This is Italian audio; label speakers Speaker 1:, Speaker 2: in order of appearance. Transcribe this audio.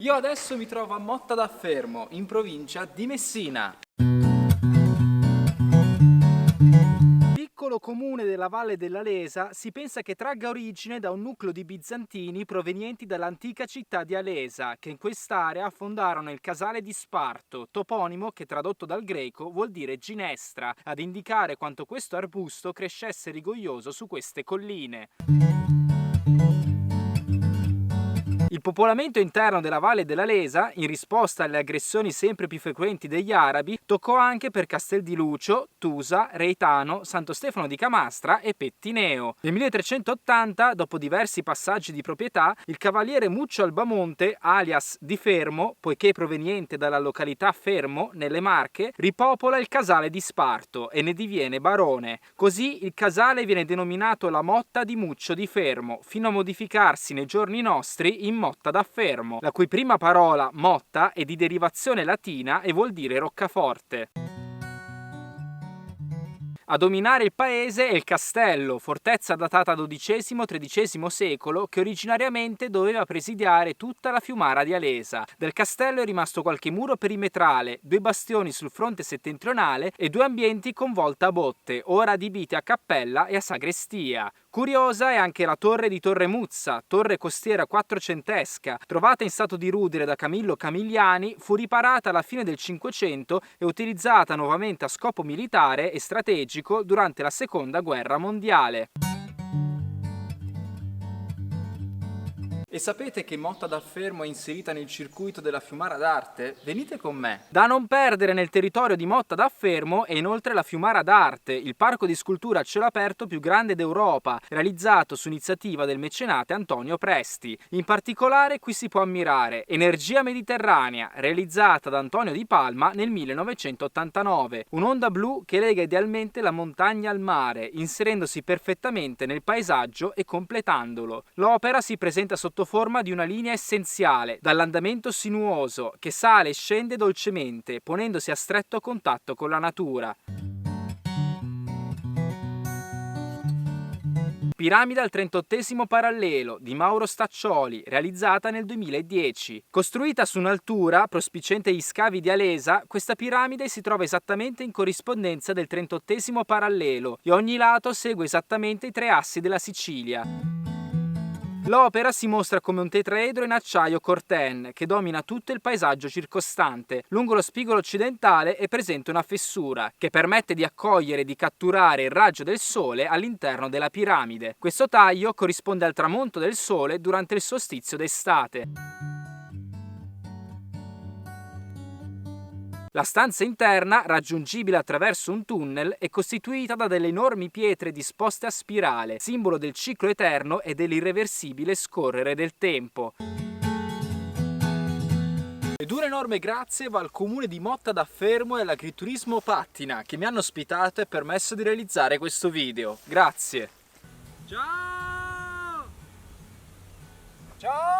Speaker 1: Io adesso mi trovo a Motta da Fermo, in provincia di Messina. Piccolo comune della Valle della Lesa, si pensa che tragga origine da un nucleo di bizantini provenienti dall'antica città di Alesa, che in quest'area fondarono il casale di Sparto, toponimo che tradotto dal greco vuol dire ginestra, ad indicare quanto questo arbusto crescesse rigoglioso su queste colline. Il popolamento interno della Valle della Lesa, in risposta alle aggressioni sempre più frequenti degli arabi, toccò anche per Castel di Lucio, Tusa, Reitano, Santo Stefano di Camastra e Pettineo. Nel 1380, dopo diversi passaggi di proprietà, il cavaliere Muccio Albamonte, alias Di Fermo, poiché proveniente dalla località Fermo, nelle Marche, ripopola il casale di Sparto e ne diviene barone. Così il casale viene denominato la Motta di Muccio di Fermo, fino a modificarsi nei giorni nostri in Motta da Fermo, la cui prima parola, motta, è di derivazione latina e vuol dire roccaforte. A dominare il paese è il castello, fortezza datata XII-XIII secolo, che originariamente doveva presidiare tutta la fiumara di Alesa. Del castello è rimasto qualche muro perimetrale, 2 bastioni sul fronte settentrionale e 2 ambienti con volta a botte, ora adibiti a cappella e a sagrestia. Curiosa è anche la torre di Torre Muzza, torre costiera quattrocentesca, trovata in stato di rudere da Camillo Camigliani, fu riparata alla fine del Cinquecento e utilizzata nuovamente a scopo militare e strategico durante la Seconda Guerra Mondiale. E sapete che Motta da Fermo è inserita nel circuito della Fiumara d'Arte? Venite con me! Da non perdere nel territorio di Motta da Fermo è inoltre la Fiumara d'Arte, il parco di scultura a cielo aperto più grande d'Europa, realizzato su iniziativa del mecenate Antonio Presti. In particolare qui si può ammirare Energia Mediterranea, realizzata da Antonio Di Palma nel 1989, un'onda blu che lega idealmente la montagna al mare, inserendosi perfettamente nel paesaggio e completandolo. L'opera si presenta sotto forma di una linea essenziale, dall'andamento sinuoso, che sale e scende dolcemente, ponendosi a stretto contatto con la natura. Piramide al 38° parallelo di Mauro Staccioli, realizzata nel 2010. Costruita su un'altura prospiciente gli scavi di Alesa, questa piramide si trova esattamente in corrispondenza del 38° parallelo e ogni lato segue esattamente i 3 assi della Sicilia. L'opera si mostra come un tetraedro in acciaio Corten che domina tutto il paesaggio circostante. Lungo lo spigolo occidentale è presente una fessura che permette di accogliere e di catturare il raggio del sole all'interno della piramide. Questo taglio corrisponde al tramonto del sole durante il solstizio d'estate. La stanza interna, raggiungibile attraverso un tunnel, è costituita da delle enormi pietre disposte a spirale, simbolo del ciclo eterno e dell'irreversibile scorrere del tempo. Ed un enorme grazie va al comune di Motta da Fermo e all'Agriturismo Pattina che mi hanno ospitato e permesso di realizzare questo video. Grazie! Ciao! Ciao!